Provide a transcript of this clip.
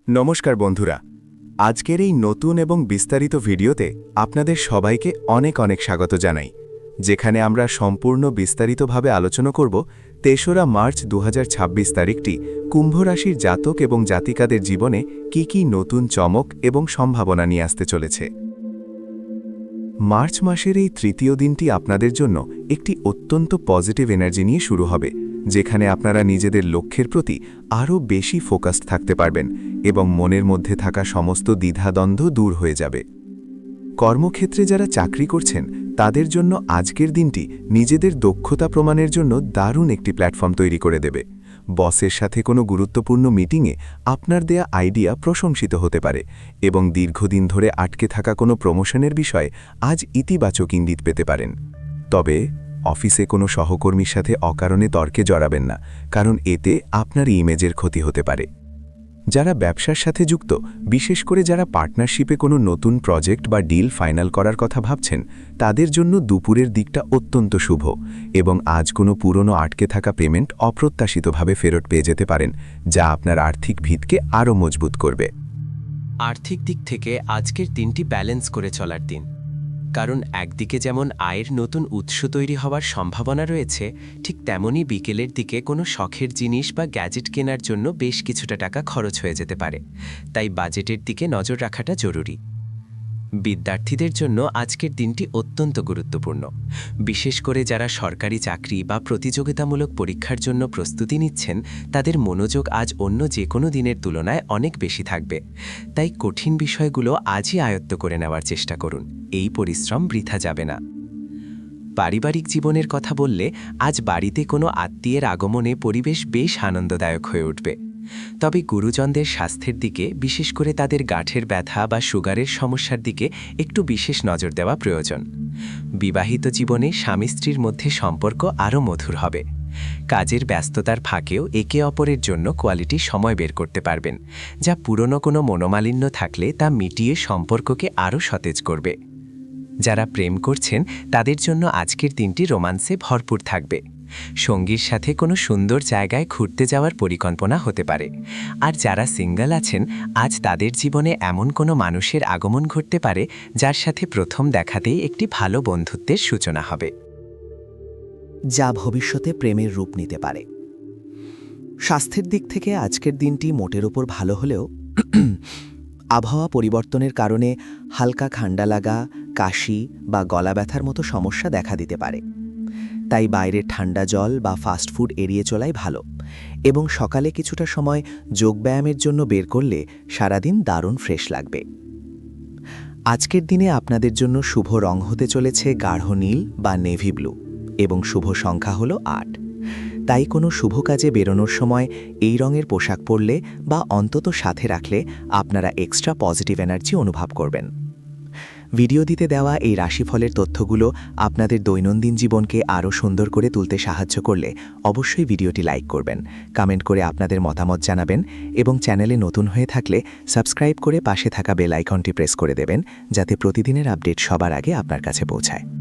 নমস্কার বন্ধুরা, আজকের এই নতুন এবং বিস্তারিত ভিডিওতে আপনাদের সবাইকে অনেক অনেক স্বাগত জানাই, যেখানে আমরা সম্পূর্ণ বিস্তারিতভাবে আলোচনা করব ৩রা মার্চ ২০২৬ তারিখটি কুম্ভ রাশির জাতক এবং জাতিকাদের জীবনে কি কি নতুন চমক এবং সম্ভাবনা নিয়ে আসতে চলেছে। মার্চ মাসের এই তৃতীয় দিনটি আপনাদের জন্য একটি অত্যন্ত পজিটিভ এনার্জি নিয়ে শুরু হবে, যেখানে আপনারা নিজেদের লক্ষ্যের প্রতি আরও বেশি ফোকাসড থাকতে পারবেন এবং মনের মধ্যে থাকা সমস্ত দ্বিধাদ্বন্দ্ব দূর হয়ে যাবে। কর্মক্ষেত্রে যারা চাকরি করছেন তাদের জন্য আজকের দিনটি নিজেদের দক্ষতা প্রমাণের জন্য দারুণ একটি প্ল্যাটফর্ম তৈরি করে দেবে। বসের সাথে কোনো গুরুত্বপূর্ণ মিটিংয়ে আপনার দেয়া আইডিয়া প্রশংসিত হতে পারে এবং দীর্ঘদিন ধরে আটকে থাকা কোনো প্রমোশনের বিষয়ে আজ ইতিবাচক ইঙ্গিত পেতে পারেন। তবে অফিসে কোনো সহকর্মীর সাথে অকারণে তর্কে জড়াবেন না, কারণ এতে আপনার ইমেজের ক্ষতি হতে পারে। যারা ব্যবসার সাথে যুক্ত, বিশেষ করে যারা পার্টনারশিপে কোনো নতুন প্রজেক্ট বা ডিল ফাইনাল করার কথা ভাবছেন, তাদের জন্য দুপুরের দিকটা অত্যন্ত শুভ এবং আজ কোনো পুরনো আটকে থাকা পেমেন্ট অপ্রত্যাশিতভাবে ফেরত পেয়ে যেতে পারেন, যা আপনার আর্থিক ভিতকে আরও মজবুত করবে। আর্থিক দিক থেকে আজকের দিনটি ব্যালেন্স করে চলার দিন, কারণ একদিকে যেমন আয়ের নতুন উৎস তৈরি হওয়ার সম্ভাবনা রয়েছে, ঠিক তেমনই বিকেলের দিকে কোনো শখের জিনিস বা গ্যাজেট কেনার জন্য বেশ কিছুটা টাকা খরচ হয়ে যেতে পারে, তাই বাজেটের দিকে নজর রাখাটা জরুরি। বিদ্যার্থীদের জন্য আজকের দিনটি অত্যন্ত গুরুত্বপূর্ণ, বিশেষ করে যারা সরকারি চাকরি বা প্রতিযোগিতামূলক পরীক্ষার জন্য প্রস্তুতি নিচ্ছেন, তাদের মনোযোগ আজ অন্য যে কোনো দিনের তুলনায় অনেক বেশি থাকবে। তাই কঠিন বিষয়গুলো আজই আয়ত্ত করে নেওয়ার চেষ্টা করুন, এই পরিশ্রম বৃথা যাবে না। পারিবারিক জীবনের কথা বললে, আজ বাড়িতে কোনো আত্মীয়ের আগমনে পরিবেশ বেশ আনন্দদায়ক হয়ে উঠবে। তবে গুরুজনদের স্বাস্থ্যের দিকে, বিশেষ করে তাদের গাঁঠের ব্যথা বা সুগারের সমস্যার দিকে একটু বিশেষ নজর দেওয়া প্রয়োজন। বিবাহিত জীবনে স্বামী স্ত্রীর মধ্যে সম্পর্ক আরও মধুর হবে। কাজের ব্যস্ততার ফাঁকেও একে অপরের জন্য কোয়ালিটি সময় বের করতে পারবেন, যা পুরনো কোনো মনোমালিন্য থাকলে তা মিটিয়ে সম্পর্ককে আরও সতেজ করবে। যারা প্রেম করছেন তাদের জন্য আজকের দিনটি রোমান্সে ভরপুর থাকবে। সঙ্গীর সাথে কোনো সুন্দর জায়গায় ঘুরতে যাওয়ার পরিকল্পনা হতে পারে। আর যারা সিঙ্গল আছেন, আজ তাদের জীবনে এমন কোনো মানুষের আগমন ঘটতে পারে যার সাথে প্রথম দেখাতেই একটি ভালো বন্ধুত্বের সূচনা হবে, যা ভবিষ্যতে প্রেমের রূপ নিতে পারে। স্বাস্থ্যের দিক থেকে আজকের দিনটি মোটের ওপর ভালো হলেও আবহাওয়া পরিবর্তনের কারণে হালকা ঠান্ডা লাগা, কাশি বা গলা ব্যথার মতো সমস্যা দেখা দিতে পারে। তাই বাইরের ঠান্ডা জল বা ফাস্টফুড এড়িয়ে চলাই ভালো এবং সকালে কিছুটা সময় যোগব্যায়ামের জন্য বের করলে সারাদিন দারুণ ফ্রেশ লাগবে। আজকের দিনে আপনাদের জন্য শুভ রং হতে চলেছে গাঢ় নীল বা নেভি ব্লু এবং শুভ সংখ্যা হল ৮। তাই কোনো শুভ কাজে বেরোনোর সময় এই রঙের পোশাক পরলে বা অন্তত সাথে রাখলে আপনারা এক্সট্রা পজিটিভ এনার্জি অনুভব করবেন। ভিডিও দিতে দেওয়া এই রাশিফলের তথ্যগুলো আপনাদের দৈনন্দিন জীবনকে আরও সুন্দর করে তুলতে সাহায্য করলে অবশ্যই ভিডিওটি লাইক করবেন, কমেন্ট করে আপনাদের মতামত জানাবেন এবং চ্যানেলে নতুন হয়ে থাকলে সাবস্ক্রাইব করে পাশে থাকা বেল আইকনটি প্রেস করে দেবেন, যাতে প্রতিদিনের আপডেট সবার আগে আপনার কাছে পৌঁছায়।